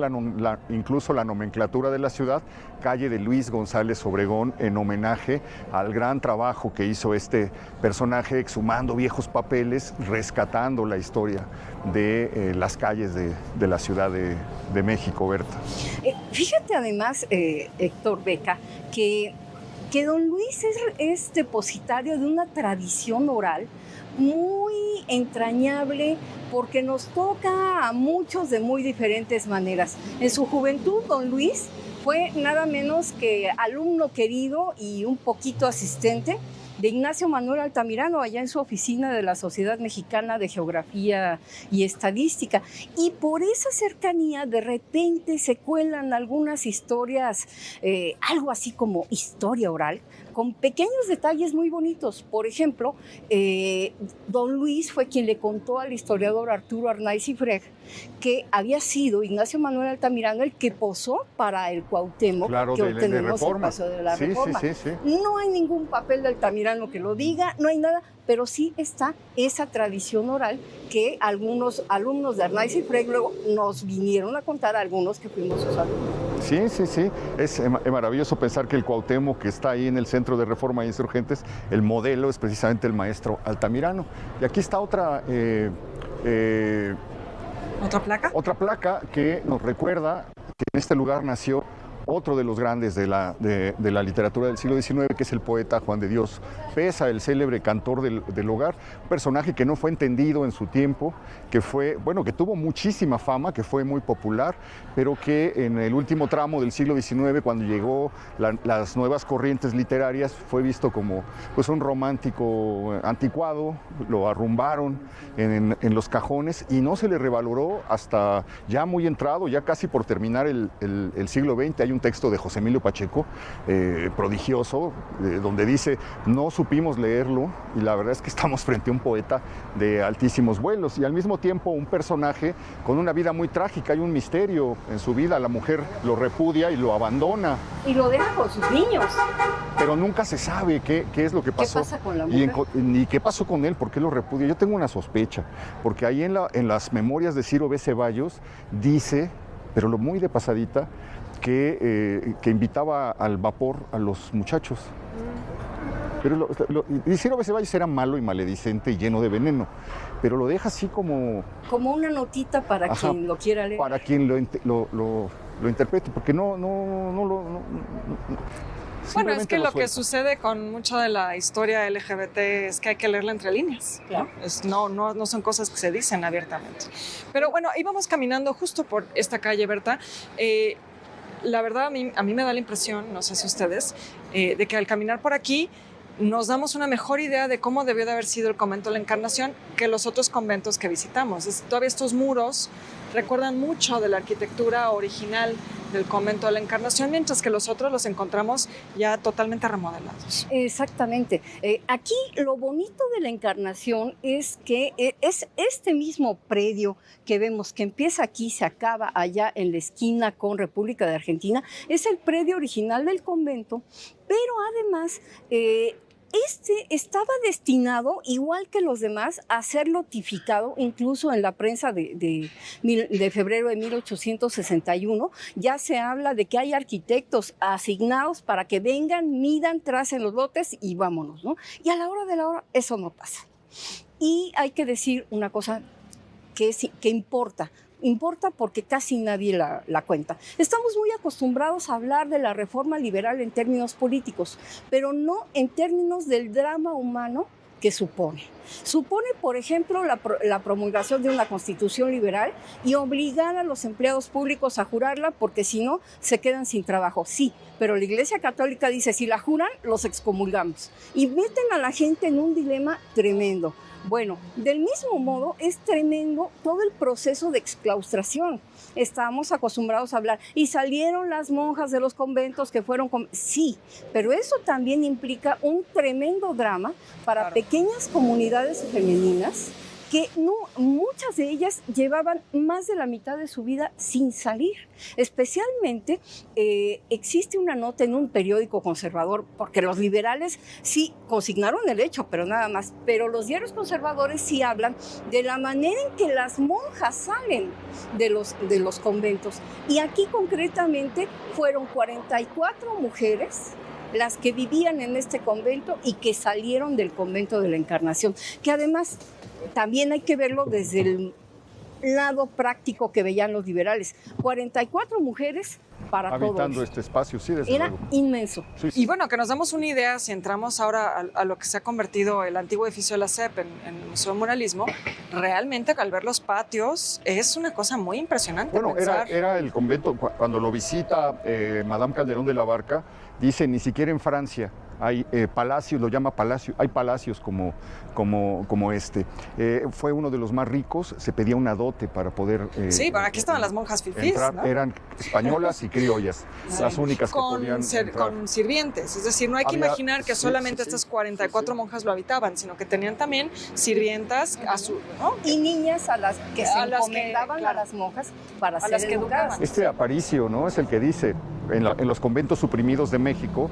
incluso la nomenclatura de la ciudad, Calle de Luis González Obregón, en homenaje al gran trabajo que hizo este personaje exhumando viejos papeles, rescatando la historia de las calles de la Ciudad de México, Berta. Fíjate además, Héctor Beca, que don Luis es depositario de una tradición oral muy entrañable porque nos toca a muchos de muy diferentes maneras. En su juventud, don Luis fue nada menos que alumno querido y un poquito asistente de Ignacio Manuel Altamirano, allá en su oficina de la Sociedad Mexicana de Geografía y Estadística. Y por esa cercanía, de repente se cuelan algunas historias, algo así como historia oral, con pequeños detalles muy bonitos. Por ejemplo, don Luis fue quien le contó al historiador Arturo Arnaiz y Freg que había sido Ignacio Manuel Altamirano el que posó para el Cuauhtémoc, claro, que tenemos el Reforma. Paso de la Reforma. Sí. No hay ningún papel de Altamirano que lo diga, no hay nada, pero sí está esa tradición oral que algunos alumnos de Arnaiz y Freg luego nos vinieron a contar, a algunos que fuimos sus alumnos. Sí. Es maravilloso pensar que el Cuauhtémoc, que está ahí en el Centro de Reforma e Insurgentes, el modelo es precisamente el maestro Altamirano. Y aquí está otra... ¿Otra placa? Otra placa que nos recuerda que en este lugar nació otro de los grandes de la literatura del siglo XIX, que es el poeta Juan de Dios Peza, el célebre cantor del hogar, un personaje que no fue entendido en su tiempo, que tuvo muchísima fama, que fue muy popular, pero que en el último tramo del siglo XIX, cuando llegó las nuevas corrientes literarias, fue visto como pues, un romántico anticuado, lo arrumbaron en los cajones y no se le revaloró hasta ya muy entrado, ya casi por terminar el siglo XX. Hay un texto de José Emilio Pacheco, prodigioso, donde dice, no supimos leerlo y la verdad es que estamos frente a un poeta de altísimos vuelos y al mismo tiempo un personaje con una vida muy trágica. Hay un misterio en su vida, la mujer lo repudia y lo abandona. Y lo deja con sus niños. Pero nunca se sabe qué es lo que pasó. ¿Qué pasa con la mujer? Ni qué pasó con él, por qué lo repudia. Yo tengo una sospecha, porque ahí en las memorias de Ciro B. Ceballos dice, pero muy de pasadita, que invitaba al vapor a los muchachos. Pero Ciro B. Ceballos era malo y maledicente y lleno de veneno, pero lo deja así como una notita para quien lo quiera leer. Para quien lo interprete, porque no. Bueno, es que lo que sucede con mucha de la historia LGBT es que hay que leerla entre líneas. Claro. No son cosas que se dicen abiertamente. Pero bueno, íbamos caminando justo por esta calle, Berta. La verdad, a mí me da la impresión, no sé si ustedes, de que al caminar por aquí nos damos una mejor idea de cómo debió de haber sido el convento de la Encarnación que los otros conventos que visitamos. Todavía estos muros recuerdan mucho de la arquitectura original del convento de la Encarnación, mientras que los otros los encontramos ya totalmente remodelados. Exactamente. Aquí lo bonito de la Encarnación es que es este mismo predio que vemos que empieza aquí, se acaba allá en la esquina con República de Argentina, es el predio original del convento, pero además este estaba destinado, igual que los demás, a ser notificado, incluso en la prensa de febrero de 1861, ya se habla de que hay arquitectos asignados para que vengan, midan, tracen los lotes y vámonos, ¿no? Y a la hora de la hora eso no pasa. Y hay que decir una cosa que importa. Importa porque casi nadie la cuenta. Estamos muy acostumbrados a hablar de la reforma liberal en términos políticos, pero no en términos del drama humano que supone. Supone, por ejemplo, la promulgación de una constitución liberal y obligar a los empleados públicos a jurarla porque si no, se quedan sin trabajo. Sí, pero la Iglesia Católica dice, si la juran, los excomulgamos. Y meten a la gente en un dilema tremendo. Bueno, del mismo modo es tremendo todo el proceso de exclaustración. Estábamos acostumbrados a hablar y salieron las monjas de los conventos que fueron... Sí, pero eso también implica un tremendo drama para pequeñas comunidades femeninas que muchas de ellas llevaban más de la mitad de su vida sin salir. Especialmente existe una nota en un periódico conservador, porque los liberales sí consignaron el hecho, pero nada más. Pero los diarios conservadores sí hablan de la manera en que las monjas salen de los conventos. Y aquí concretamente fueron 44 mujeres las que vivían en este convento y que salieron del convento de la Encarnación, que además también hay que verlo desde el lado práctico que veían los liberales. 44 mujeres para todos. Habitando este espacio, sí, desde Era luego. inmenso. Sí, sí. Y bueno, que nos damos una idea, si entramos ahora a lo que se ha convertido el antiguo edificio de la CEP en el Museo de Muralismo, realmente al ver los patios es una cosa muy impresionante. Bueno, pensar. era el convento, cuando lo visita Madame Calderón de la Barca, dice, ni siquiera en Francia hay palacios, lo llama palacio, hay palacios como este. Fue uno de los más ricos, se pedía una dote para poder... Sí, bueno, aquí estaban las monjas fifís, ¿no? Eran españolas y criollas, Sí. las únicas que podían entrar. Con sirvientes, es decir, no hay que imaginar que solamente estas 44 monjas lo habitaban, sino que tenían también sirvientas a su... ¿no? Y niñas a las que se encomendaban claro, a las monjas para a ser las que educadas. educaban. Aparicio, ¿no? Es el que dice, en los conventos suprimidos de México,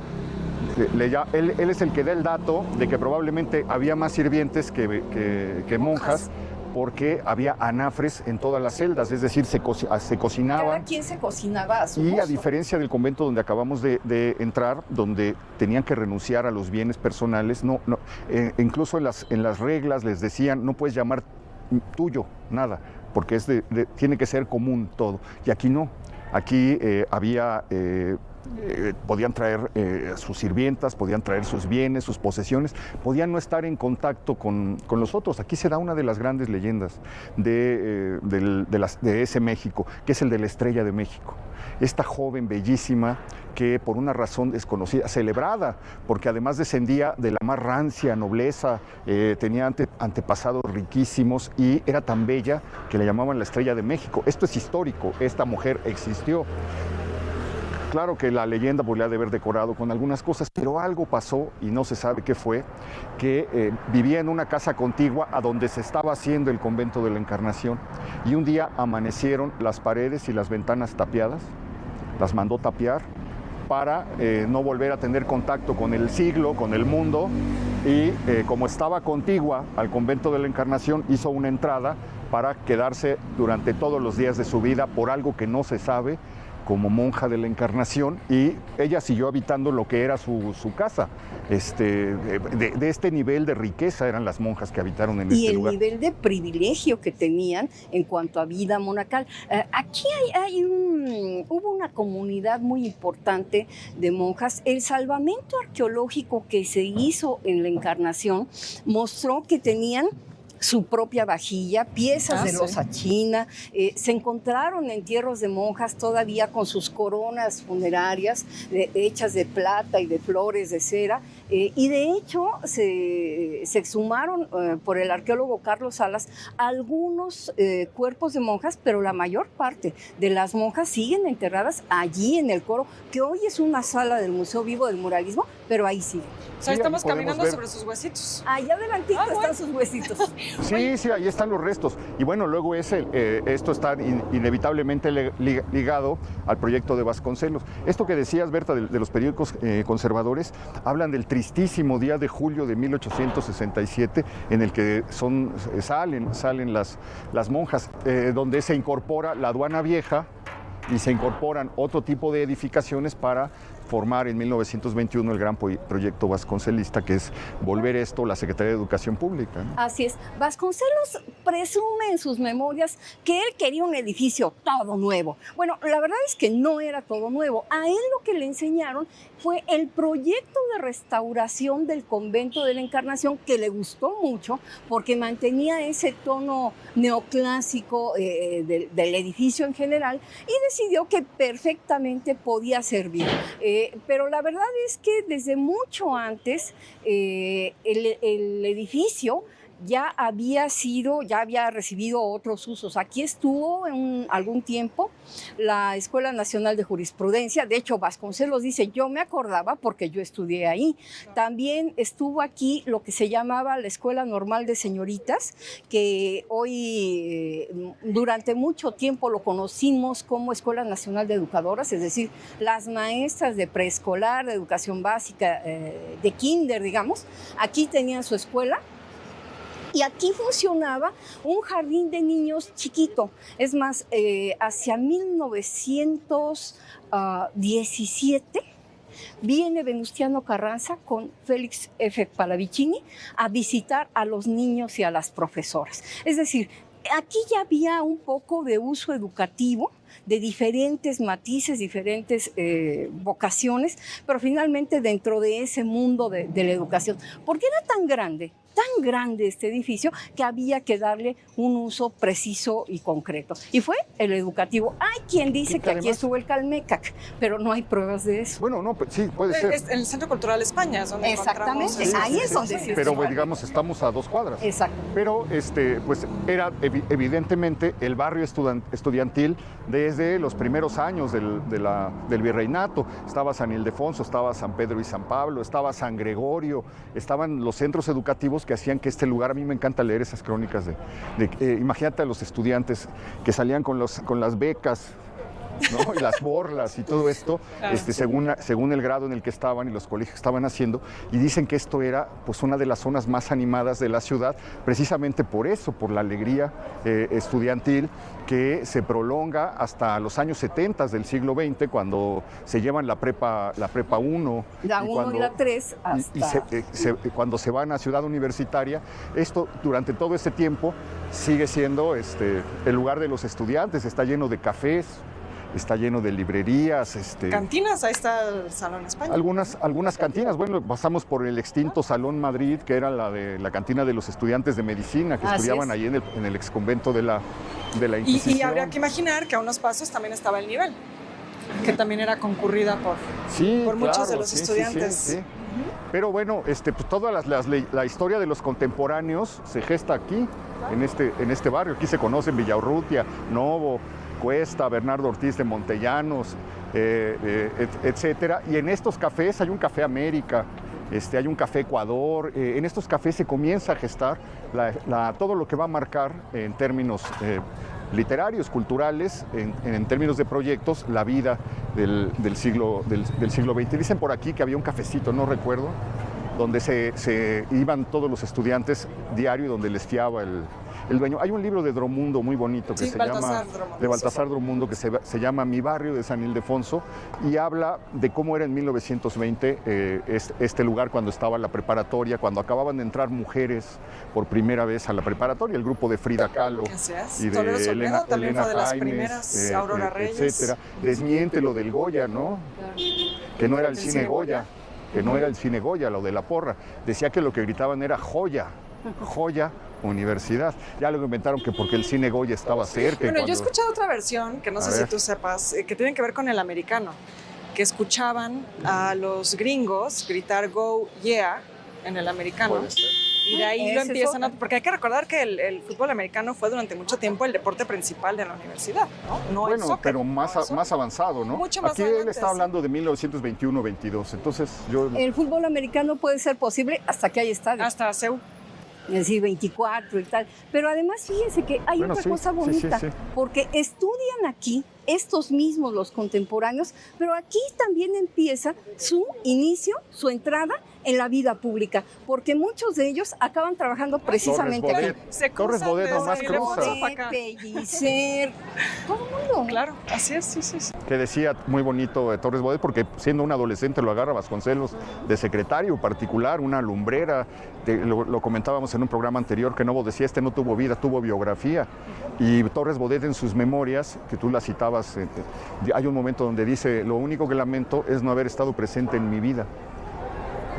él es el que da el dato de que probablemente había más sirvientes que monjas, porque había anafres en todas las celdas, es decir, se cocinaban. Cada quien se cocinaba a su Y gusto. a diferencia del convento donde acabamos de entrar, donde tenían que renunciar a los bienes personales, incluso en las reglas les decían, no puedes llamar tuyo, nada, porque tiene que ser común todo. Y aquí no. Aquí podían traer sus sirvientas, podían traer sus bienes, sus posesiones, podían no estar en contacto con los otros. Aquí se da una de las grandes leyendas de ese México, que es el de la Estrella de México. Esta joven bellísima que por una razón desconocida, celebrada, porque además descendía de la más rancia nobleza, tenía antepasados riquísimos y era tan bella que le llamaban la Estrella de México. Esto es histórico, esta mujer existió. Claro que la leyenda pues, le ha de haber decorado con algunas cosas, pero algo pasó y no se sabe qué fue, que vivía en una casa contigua a donde se estaba haciendo el convento de la Encarnación y un día amanecieron las paredes y las ventanas tapiadas, las mandó tapiar para no volver a tener contacto con el siglo, con el mundo, y como estaba contigua al convento de la Encarnación, hizo una entrada para quedarse durante todos los días de su vida por algo que no se sabe, como monja de la Encarnación, y ella siguió habitando lo que era su casa. De este nivel de riqueza eran las monjas que habitaron en este lugar. Y el nivel de privilegio que tenían en cuanto a vida monacal. Aquí hubo una comunidad muy importante de monjas. El salvamento arqueológico que se hizo en la Encarnación mostró que tenían su propia vajilla, piezas de loza china, se encontraron entierros de monjas todavía con sus coronas funerarias hechas de plata y de flores de cera, y de hecho se exhumaron por el arqueólogo Carlos Salas algunos cuerpos de monjas, pero la mayor parte de las monjas siguen enterradas allí en el coro, que hoy es una sala del Museo Vivo del Muralismo, pero ahí siguen. O sea, estamos caminando sobre sus huesitos. Allá adelantito están sus huesitos. Sí, ahí están los restos. Y bueno, luego esto está inevitablemente ligado al proyecto de Vasconcelos. Esto que decías, Berta, de los periódicos conservadores, hablan del tristísimo día de julio de 1867, en el que salen las monjas, donde se incorpora la aduana vieja y se incorporan otro tipo de edificaciones para formar en 1921 el gran proyecto vasconcelista, que es volver esto la Secretaría de Educación Pública, ¿no? Así es. Vasconcelos presume en sus memorias que él quería un edificio todo nuevo. Bueno, la verdad es que no era todo nuevo. A él lo que le enseñaron fue el proyecto de restauración del convento de la Encarnación, que le gustó mucho porque mantenía ese tono neoclásico del edificio en general, y decidió que perfectamente podía servir. Pero la verdad es que desde mucho antes el edificio ya había recibido otros usos. Aquí estuvo algún tiempo la Escuela Nacional de Jurisprudencia. De hecho, Vasconcelos dice, yo me acordaba porque yo estudié ahí. También estuvo aquí lo que se llamaba la Escuela Normal de Señoritas, que hoy durante mucho tiempo lo conocimos como Escuela Nacional de Educadoras, es decir, las maestras de preescolar, de educación básica, de kinder, digamos. Aquí tenían su escuela. Y aquí funcionaba un jardín de niños chiquito. Es más, hacia 1917 viene Venustiano Carranza con Félix F. Palavicini a visitar a los niños y a las profesoras. Es decir, aquí ya había un poco de uso educativo, de diferentes matices, diferentes vocaciones, pero finalmente dentro de ese mundo de la educación. Porque era tan grande este edificio, que había que darle un uso preciso y concreto. Y fue el educativo. Hay quien dice que aquí estuvo el Calmecac, pero no hay pruebas de eso. Bueno, no, sí, puede ser. Es el Centro Cultural España, es donde exactamente, ahí es donde sí. Pero digamos, estamos a 2 cuadras. Exacto. Pero pues era evidentemente el barrio estudiantil desde los primeros años del virreinato. Estaba San Ildefonso, estaba San Pedro y San Pablo, estaba San Gregorio, estaban los centros educativos que hacían que este lugar, a mí me encanta leer esas crónicas imagínate a los estudiantes que salían con las becas, ¿no? Y las borlas y todo esto, según el grado en el que estaban y los colegios que estaban haciendo, y dicen que esto era pues una de las zonas más animadas de la ciudad, precisamente por eso, por la alegría estudiantil que se prolonga hasta los años 70 del siglo XX, cuando se llevan la prepa 1, la 1 y la 3, hasta... cuando se van a Ciudad Universitaria. Esto durante todo este tiempo sigue siendo el lugar de los estudiantes, está lleno de cafés, está lleno de librerías. Cantinas, ahí está el Salón España. Algunas cantinas, bueno, pasamos por el extinto Salón Madrid, que era la cantina de los estudiantes de medicina, que estudiaban ahí en el exconvento de la Inquisición. Y habría que imaginar que a unos pasos también estaba el nivel, que también era concurrida por muchos de los estudiantes. Sí. Pero bueno, pues toda la historia de los contemporáneos se gesta aquí, en este barrio. Aquí se conocen Villaurrutia, Novo, Cuesta, Bernardo Ortiz de Montellanos, etcétera. Y en estos cafés hay un Café América, hay un Café Ecuador. En estos cafés se comienza a gestar todo lo que va a marcar en términos literarios, culturales, en términos de proyectos, la vida del siglo XX. Dicen por aquí que había un cafecito, no recuerdo, donde se iban todos los estudiantes diario y donde les fiaba el dueño. Hay un libro de Dromundo muy bonito que Baltasar Dromundo, que se llama Mi barrio de San Ildefonso, y habla de cómo era en 1920 este lugar cuando estaba la preparatoria, cuando acababan de entrar mujeres por primera vez a la preparatoria, el grupo de Frida Kahlo y de Elena también fue de las Jaimes, primeras, Aurora Reyes, etcétera. Desmiente lo del Goya, ¿no? Que no era el cine Goya, que no era el cine Goya, lo de la porra. Decía que lo que gritaban era joya, joya, universidad. Ya luego inventaron que porque el cine Goya estaba cerca. Bueno, yo he escuchado otra versión, que no sé si tú sepas, que tiene que ver con el americano, que escuchaban a los gringos gritar go, yeah, en el americano. Y de ahí lo empiezan porque hay que recordar que el fútbol americano fue durante mucho tiempo el deporte principal de la universidad, ¿no? Bueno, el soccer, pero más avanzado, ¿no? Mucho más Aquí adelante, él está hablando de 1921-22, entonces yo... El fútbol americano puede ser posible hasta que hay estadios. hasta CEU. Es decir, 24 y tal. Pero además, fíjense que hay otra cosa bonita, porque estudian aquí estos mismos, los contemporáneos, pero aquí también empieza su inicio, su entrada en la vida pública, porque muchos de ellos acaban trabajando precisamente aquí. Torres Bodet nomás cruza. Pellicer, todo el mundo. Claro, así es, sí. Que decía muy bonito Torres Bodet, porque siendo un adolescente lo agarra Vasconcelos de secretario particular, una lumbrera. Lo comentábamos en un programa anterior, que Novo decía, no tuvo vida, tuvo biografía. Y Torres Bodet en sus memorias, que tú las citabas, hay un momento donde dice, lo único que lamento es no haber estado presente en mi vida,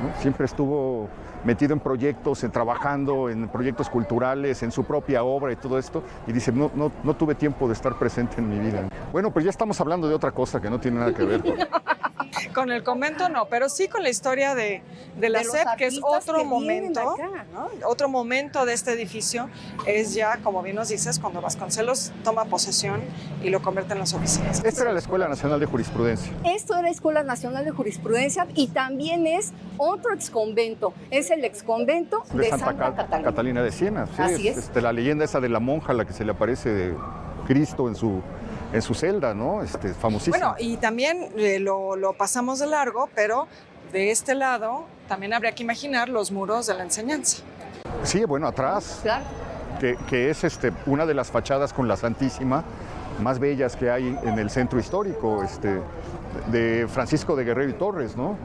¿no? Siempre estuvo metido en proyectos, trabajando en proyectos culturales, en su propia obra y todo esto, y dice, no tuve tiempo de estar presente en mi vida. Bueno, pues ya estamos hablando de otra cosa que no tiene nada que ver con el convento no, pero sí con la historia de la SEP, que es otro momento, ¿no? Otro momento de este edificio es ya, como bien nos dices, cuando Vasconcelos toma posesión y lo convierte en las oficinas. Esta era la Escuela Nacional de Jurisprudencia. Esto era Escuela Nacional de Jurisprudencia y también es otro exconvento, es el exconvento de Santa Catalina de Siena. Sí, así es. La leyenda esa de la monja a la que se le aparece de Cristo en su celda, ¿no? Famosísima. Bueno, y también lo pasamos de largo, pero de este lado también habría que imaginar los muros de la enseñanza. Sí, bueno, atrás, claro. que es una de las fachadas con la Santísima más bellas que hay en el centro histórico, de Francisco de Guerrero y Torres, ¿no?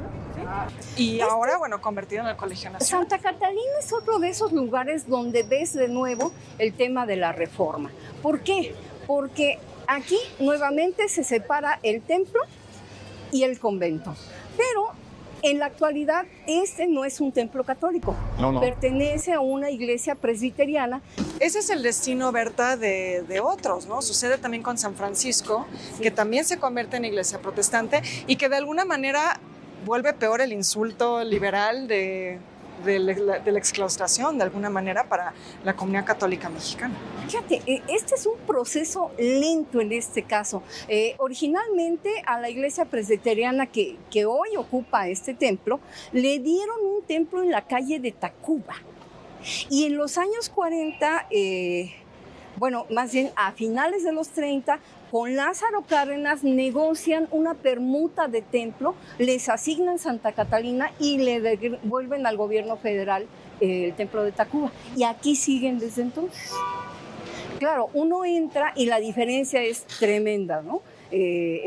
Y ahora, bueno, convertido en el Colegio Nacional. Santa Catalina es otro de esos lugares donde ves de nuevo el tema de la reforma. ¿Por qué? Porque aquí nuevamente se separa el templo y el convento. Pero en la actualidad este no es un templo católico. No. Pertenece a una iglesia presbiteriana. Ese es el destino, Berta, de otros, ¿no? Sucede también con San Francisco, que también se convierte en iglesia protestante y que de alguna manera vuelve peor el insulto liberal de la exclaustración, de alguna manera, para la comunidad católica mexicana. Fíjate, este es un proceso lento en este caso. Originalmente a la iglesia presbiteriana que hoy ocupa este templo, le dieron un templo en la calle de Tacuba. Y en los años 40, más bien a finales de los 30, con Lázaro Cárdenas negocian una permuta de templo, les asignan Santa Catalina y le devuelven al gobierno federal el templo de Tacuba. Y aquí siguen desde entonces. Claro, uno entra y la diferencia es tremenda, ¿no?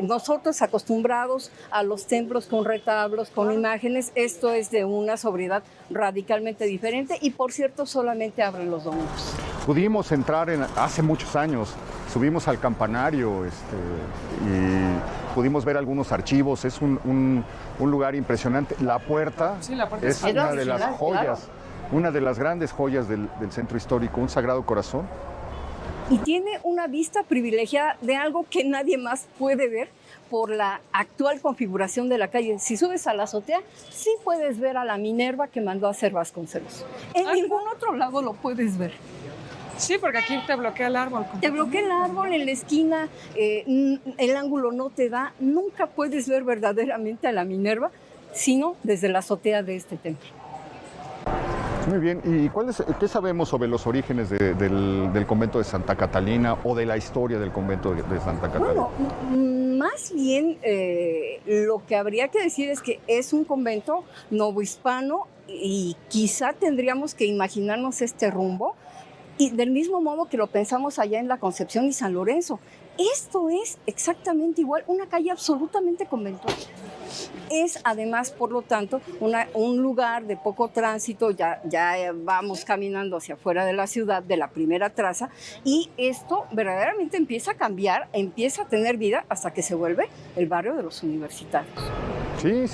Nosotros acostumbrados a los templos con retablos, con imágenes, esto es de una sobriedad radicalmente diferente y, por cierto, solamente abren los domingos. Pudimos entrar hace muchos años, subimos al campanario y pudimos ver algunos archivos. Es un lugar impresionante. La puerta, Sí, la puerta es es una de las claro. joyas, una de las grandes joyas del centro histórico, un Sagrado Corazón. Y tiene una vista privilegiada de algo que nadie más puede ver por la actual configuración de la calle. Si subes a la azotea, sí puedes ver a la Minerva que mandó a hacer Vasconcelos. En ningún otro lado lo puedes ver. Sí, porque aquí te bloquea el árbol. Te bloquea el árbol en la esquina, el ángulo no te da, nunca puedes ver verdaderamente a la Minerva, sino desde la azotea de este templo. Muy bien, ¿y qué sabemos sobre los orígenes del convento de Santa Catalina o de la historia del convento de Santa Catalina? Bueno, más bien lo que habría que decir es que es un convento novohispano y quizá tendríamos que imaginarnos este rumbo, y del mismo modo que lo pensamos allá en la Concepción y San Lorenzo. Esto es exactamente igual, una calle absolutamente conventual. Es además, por lo tanto, un lugar de poco tránsito, ya vamos caminando hacia afuera de la ciudad, de la primera traza, y esto verdaderamente empieza a cambiar, empieza a tener vida hasta que se vuelve el barrio de los universitarios. Sí,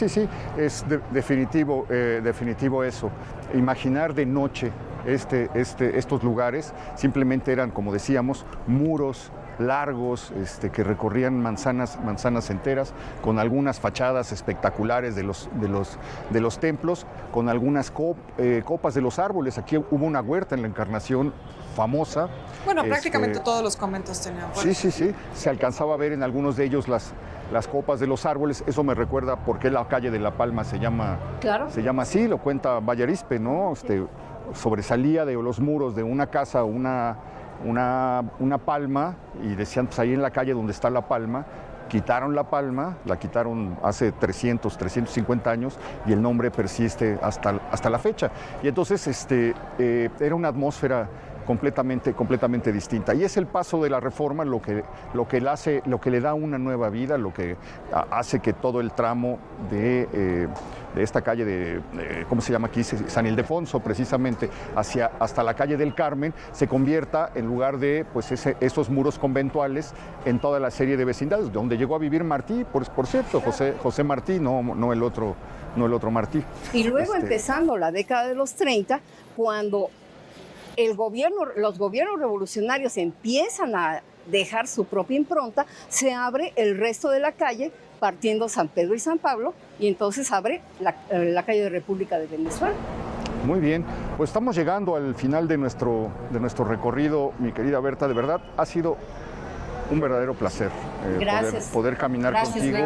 es definitivo eso. Imaginar de noche estos lugares simplemente eran, como decíamos, muros largos que recorrían manzanas enteras, con algunas fachadas espectaculares de los templos, con algunas copas de los árboles. Aquí hubo una huerta en la Encarnación famosa. Bueno, prácticamente todos los conventos tenían. Sí, se alcanzaba a ver en algunos de ellos las copas de los árboles. Eso me recuerda por qué la calle de La Palma se llama así, lo cuenta Vallarispe, ¿no? Sobresalía de los muros de una casa una palma, y decían, pues ahí en la calle donde está la palma. Quitaron la palma, la quitaron hace 350 años, y el nombre persiste hasta la fecha. Y entonces era una atmósfera completamente distinta. Y es el paso de la Reforma lo que le da una nueva vida, lo que hace que todo el tramo de esta calle ¿cómo se llama aquí? San Ildefonso, precisamente, hasta la calle del Carmen, se convierta, en lugar de esos muros conventuales, en toda la serie de vecindades, donde llegó a vivir Martí, por cierto, José Martí, no el otro Martí. Y luego empezando la década de los 30, cuando los gobiernos revolucionarios empiezan a dejar su propia impronta, se abre el resto de la calle, partiendo San Pedro y San Pablo, y entonces abre la calle de República de Venezuela. Muy bien, pues estamos llegando al final de nuestro recorrido, mi querida Berta. De verdad, ha sido un verdadero placer poder caminar contigo.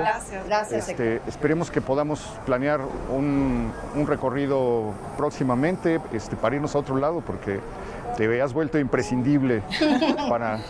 Gracias. Esperemos que podamos planear un recorrido próximamente para irnos a otro lado, porque te has vuelto imprescindible para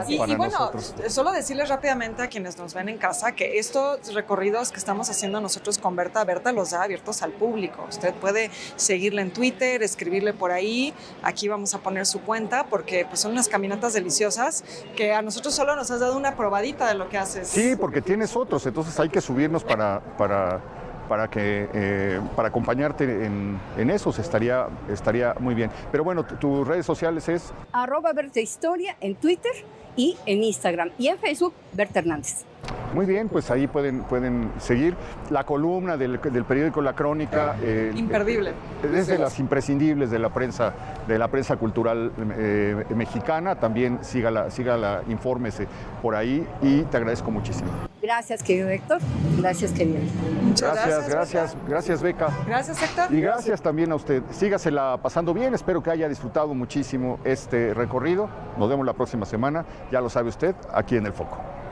y bueno, nosotros. Solo decirles rápidamente a quienes nos ven en casa que estos recorridos que estamos haciendo nosotros con Berta los da abiertos al público. Usted puede seguirle en Twitter, escribirle por ahí. Aquí vamos a poner su cuenta, porque pues son unas caminatas deliciosas que a nosotros solo nos has dado una probadita de lo que haces. Sí, porque tienes otros, entonces hay que subirnos para acompañarte en esos. Estaría muy bien. Pero bueno, tus redes sociales es @BertaHistoria en Twitter y en Instagram, y en Facebook Berta Hernández. Muy bien, pues ahí pueden seguir la columna del periódico La Crónica. Imperdible. Es de las imprescindibles de la prensa cultural mexicana. También sígala, infórmese por ahí, y te agradezco muchísimo. Gracias, querido Héctor. Gracias, querido. Muchas Gracias, Beca. Gracias, Héctor. Y gracias también a usted. Sígasela pasando bien. Espero que haya disfrutado muchísimo este recorrido. Nos vemos la próxima semana. Ya lo sabe usted, aquí en El Foco.